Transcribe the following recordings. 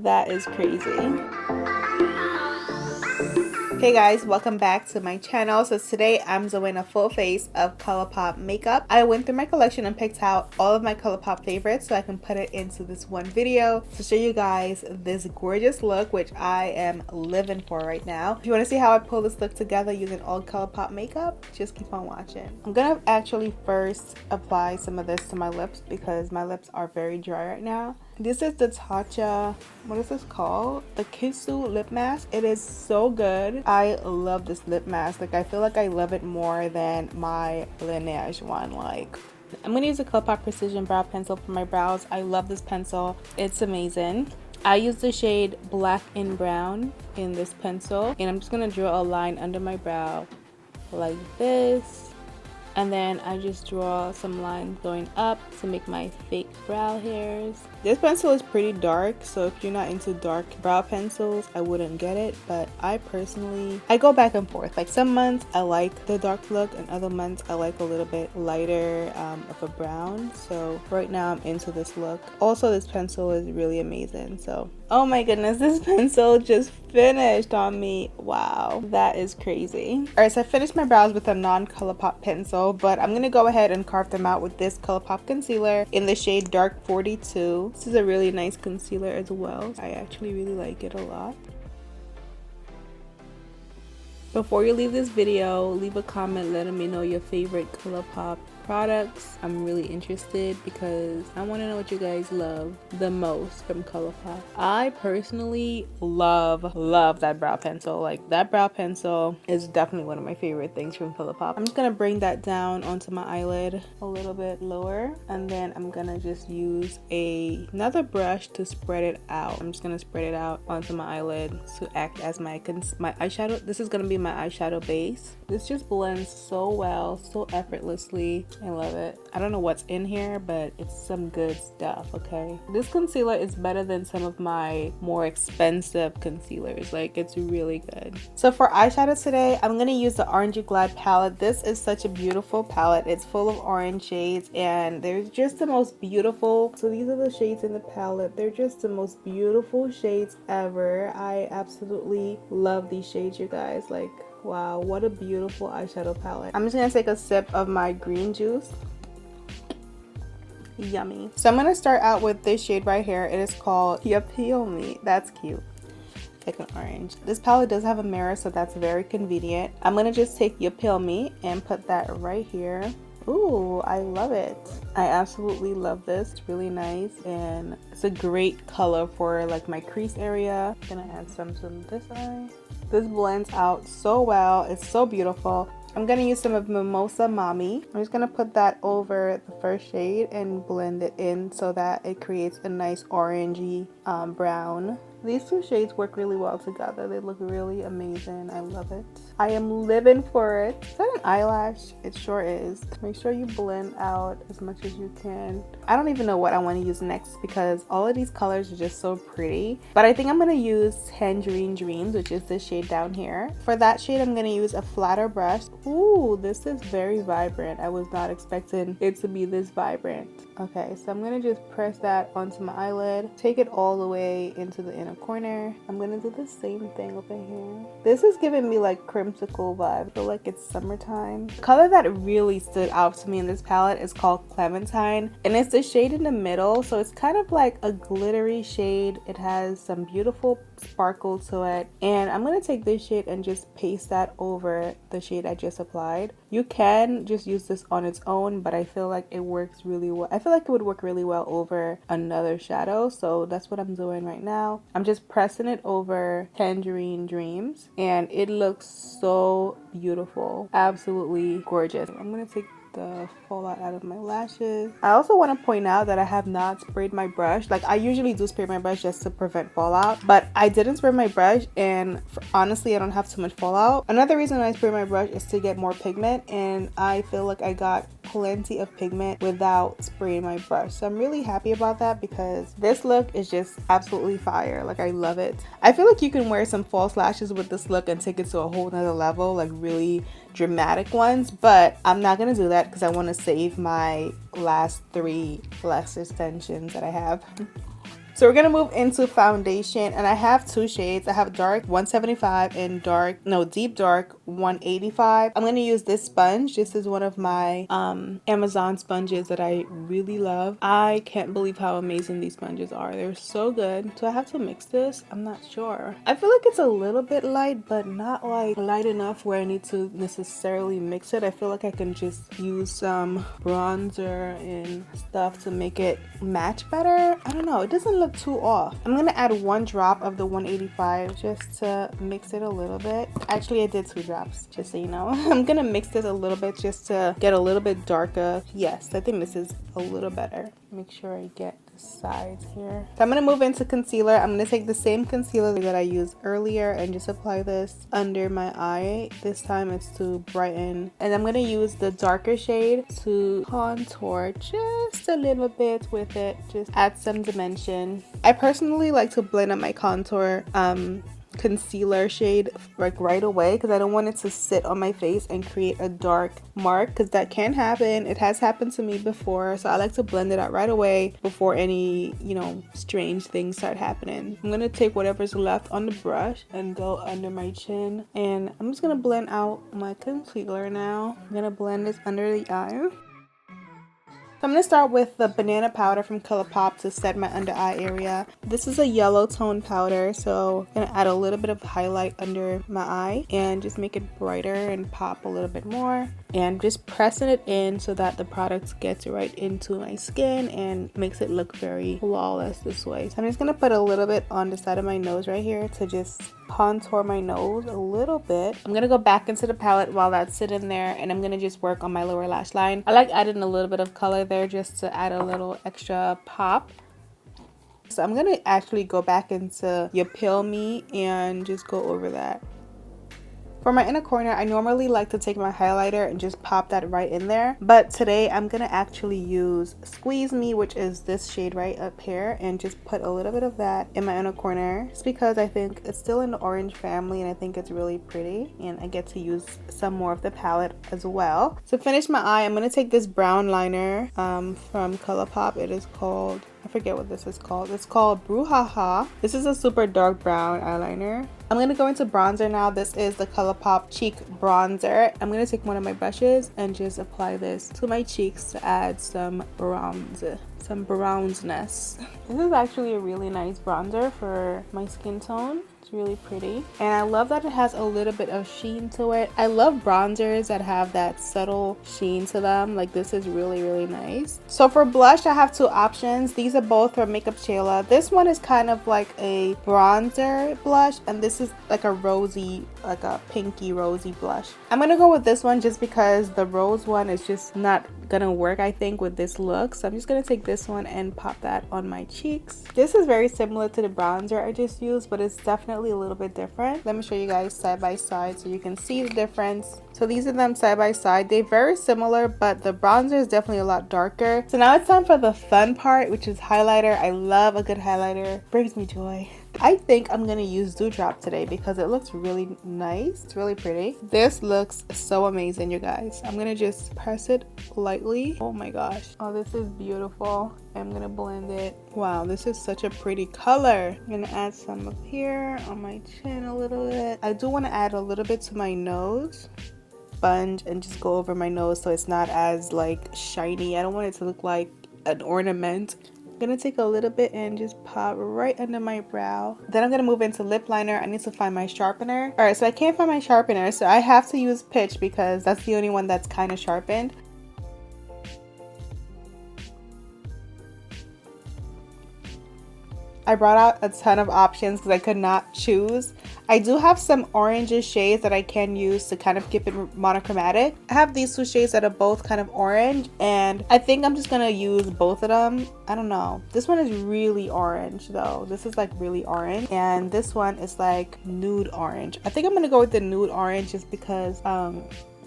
That is crazy. Hey guys, welcome back to my channel. So today I'm doing a full face of Colourpop makeup. I went through my collection and picked out all of my Colourpop favorites so I can put it into this one video to show you guys this gorgeous look, which I am living for right now. If you want to see how I pull this look together using all Colourpop makeup, just keep on watching. I'm gonna actually first apply some of this to my lips because my lips are very dry right now. This is the Tatcha, what is this called? The Kisu lip mask. It is so good. I love this lip mask. Like, I feel like I love it more than my Laneige one. Like, I'm gonna use a Colourpop Precision Brow Pencil for my brows. I love this pencil. It's amazing. I use the shade Black and Brown in this pencil, and I'm just gonna draw a line under my brow like this. And then I just draw some lines going up to make my fake brow hairs. This pencil is pretty dark, so if you're not into dark brow pencils, I wouldn't get it. But I personally, I go back and forth. Like, some months I like the dark look and other months I like a little bit lighter of a brown. So right now I'm into this look. Also, this pencil is really amazing. So, oh my goodness, this pencil just finished on me. Wow, that is crazy. All right, so I finished my brows with a non-Colourpop pencil, but I'm gonna go ahead and carve them out with this Colourpop concealer in the shade Dark 42. This is a really nice concealer as well. I actually really like it a lot. Before you leave this video, leave a comment letting me know your favorite Colourpop products. I'm really interested because I want to know what you guys love the most from Colourpop. I personally love that brow pencil. Like, that brow pencil is definitely one of my favorite things from Colourpop. I'm just gonna bring that down onto my eyelid a little bit lower, and then I'm gonna just use another brush to spread it out. I'm just gonna spread it out onto my eyelid to act as my eyeshadow. This is gonna be my eyeshadow base. This just blends so well, so effortlessly. I love it. I don't know what's in here, but it's some good stuff, okay? This concealer is better than some of my more expensive concealers. Like, it's really good. So for eyeshadow today, I'm gonna use the Orangey Glide palette. This is such a beautiful palette. It's full of orange shades, and they're just the most beautiful. So these are the shades in the palette. They're just the most beautiful shades ever. I absolutely love these shades, you guys. Like, wow, what a beautiful eyeshadow palette. I'm just gonna take a sip of my green juice. Yummy. So I'm gonna start out with this shade right here. It is called You Peel Me. That's cute. Like an orange. This palette does have a mirror, so that's very convenient. I'm gonna just take You Peel Me and put that right here. Ooh, I love it. I absolutely love this. It's really nice, and it's a great color for like my crease area. I'm gonna add some to this eye. This blends out so well. It's so beautiful. I'm gonna use some of Mimosa Mommy. I'm just gonna put that over the first shade and blend it in so that it creates a nice orangey brown. These two shades work really well together. They look really amazing. I love it. I am living for it. Is that an eyelash? It sure is. Make sure you blend out as much as you can. I don't even know what I want to use next because all of these colors are just so pretty. But I think I'm going to use Tangerine Dreams, which is this shade down here. For that shade, I'm going to use a flatter brush. Ooh, this is very vibrant. I was not expecting it to be this vibrant. Okay, so I'm going to just press that onto my eyelid. Take it all the way into the inner corner. I'm gonna do the same thing over here. This is giving me like creamsicle vibe. I feel like it's summertime. The color that really stood out to me in this palette is called Clementine, and it's the shade in the middle, so it's kind of like a glittery shade. It has some beautiful sparkle to it, and I'm gonna take this shade and just paste that over the shade I just applied. You can just use this on its own, but I feel like it works really well. I feel like it would work really well over another shadow, so that's what I'm doing right now. I'm just pressing it over Tangerine Dreams, and it looks so beautiful. Absolutely gorgeous. I'm gonna take the fallout out of my lashes. I also want to point out that I have not sprayed my brush. Like, I usually do spray my brush just to prevent fallout, but I didn't spray my brush, and honestly I don't have too much fallout. Another reason I spray my brush is to get more pigment, and I feel like I got plenty of pigment without spraying my brush, so I'm really happy about that because this look is just absolutely fire. Like, I love it. I feel like you can wear some false lashes with this look and take it to a whole nother level, like really dramatic ones, but I'm not gonna do that because I want to save my last 3 lash extensions that I have. So we're gonna move into foundation, and I have two shades. I have dark 175 and deep dark 185. I'm gonna use this sponge. This is one of my Amazon sponges that I really love. I can't believe how amazing these sponges are. They're so good. Do I have to mix this? I'm not sure. I feel like it's a little bit light, but not like light enough where I need to necessarily mix it. I feel like I can just use some bronzer and stuff to make it match better. I don't know, it doesn't look too off. I'm gonna add 1 drop of the 185 just to mix it a little bit. Actually, I did 2 drops, just so you know. I'm gonna mix this a little bit just to get a little bit darker. Yes, I think this is a little better. Make sure I get the sides here. So I'm gonna move into concealer. I'm gonna take the same concealer that I used earlier and just apply this under my eye. This time it's to brighten, and I'm gonna use the darker shade to contour just a little bit with it, just add some dimension. I personally like to blend up my contour concealer shade like right away, because I don't want it to sit on my face and create a dark mark, because that can happen. It has happened to me before, so I like to blend it out right away before any, you know, strange things start happening. I'm gonna take whatever's left on the brush and go under my chin, and I'm just gonna blend out my concealer now. I'm gonna blend this under the eye. So I'm going to start with the banana powder from Colourpop to set my under eye area. This is a yellow tone powder, so I'm going to add a little bit of highlight under my eye and just make it brighter and pop a little bit more. And just pressing it in so that the product gets right into my skin and makes it look very flawless this way. So I'm just going to put a little bit on the side of my nose right here to just contour my nose a little bit. I'm gonna go back into the palette while that's sitting there, and I'm gonna just work on my lower lash line. I like adding a little bit of color there just to add a little extra pop. So I'm gonna actually go back into You Peel Me and just go over that. For my inner corner, I normally like to take my highlighter and just pop that right in there. But today I'm gonna actually use Squeeze Me, which is this shade right up here, and just put a little bit of that in my inner corner. It's because I think it's still in the orange family and I think it's really pretty, and I get to use some more of the palette as well. To finish my eye, I'm gonna take this brown liner from Colourpop. It is called, I forget what this is called. It's called Brouhaha. This is a super dark brown eyeliner. I'm going to go into bronzer now. This is the Colourpop Cheek Bronzer. I'm going to take one of my brushes and just apply this to my cheeks to add some brownness. This is actually a really nice bronzer for my skin tone. It's really pretty, and I love that it has a little bit of sheen to it. I love bronzers that have that subtle sheen to them. Like, this is really, really nice. So for blush, I have 2 options. These are both from Makeup Shayla. This one is kind of like a bronzer blush, and this is like a rosy, like a pinky rosy blush. I'm gonna go with this one just because the rose one is just not gonna work, I think, with this look. So I'm just gonna take this one and pop that on my cheeks. This is very similar to the bronzer I just used, but it's definitely a little bit different. Let me show you guys side by side so you can see the difference. So these are them side by side. They're very similar, but the bronzer is definitely a lot darker. So now it's time for the fun part, which is highlighter. I love a good highlighter. Brings me joy. I think I'm gonna use Dewdrop today because it looks really nice. It's really pretty. This looks so amazing, you guys. I'm gonna just press it lightly. Oh my gosh. Oh, this is beautiful. I'm gonna blend it. Wow, this is such a pretty color. I'm gonna add some up here on my chin a little bit. I do want to add a little bit to my nose. Sponge and just go over my nose so it's not as like shiny. I don't want it to look like an ornament. I'm gonna take a little bit and just pop right under my brow. Then I'm gonna move into lip liner. I need to find my sharpener. All right, so I can't find my sharpener, so I have to use Pitch because that's the only one that's kind of sharpened. I brought out a ton of options because I could not choose. I do have some orange shades that I can use to kind of keep it monochromatic. I have these 2 shades that are both kind of orange, and I think I'm just gonna use both of them. I don't know. This one is really orange though. This is like really orange, and this one is like nude orange. I think I'm gonna go with the nude orange just because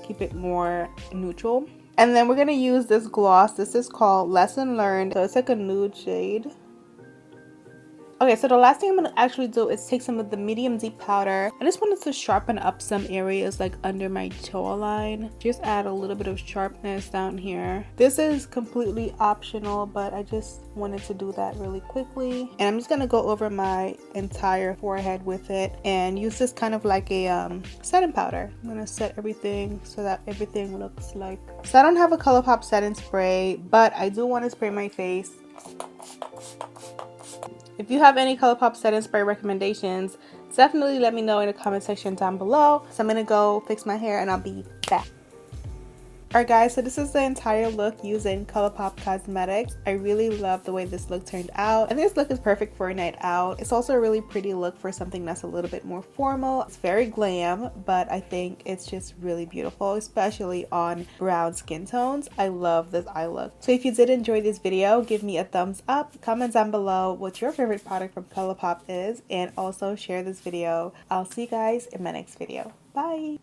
keep it more neutral. And then we're gonna use this gloss. This is called Lesson Learned. So it's like a nude shade. Okay, so the last thing I'm going to actually do is take some of the medium deep powder. I just wanted to sharpen up some areas like under my jawline. Just add a little bit of sharpness down here. This is completely optional, but I just wanted to do that really quickly. And I'm just going to go over my entire forehead with it and use this kind of like a setting powder. I'm going to set everything so that everything looks like... So I don't have a Colourpop setting spray, but I do want to spray my face. If you have any Colourpop setting spray recommendations, definitely let me know in the comment section down below. So I'm gonna go fix my hair and I'll be back. Alright guys, so this is the entire look using Colourpop Cosmetics. I really love the way this look turned out. I think this look is perfect for a night out. It's also a really pretty look for something that's a little bit more formal. It's very glam, but I think it's just really beautiful, especially on brown skin tones. I love this eye look. So if you did enjoy this video, give me a thumbs up, comment down below what your favorite product from Colourpop is, and also share this video. I'll see you guys in my next video. Bye!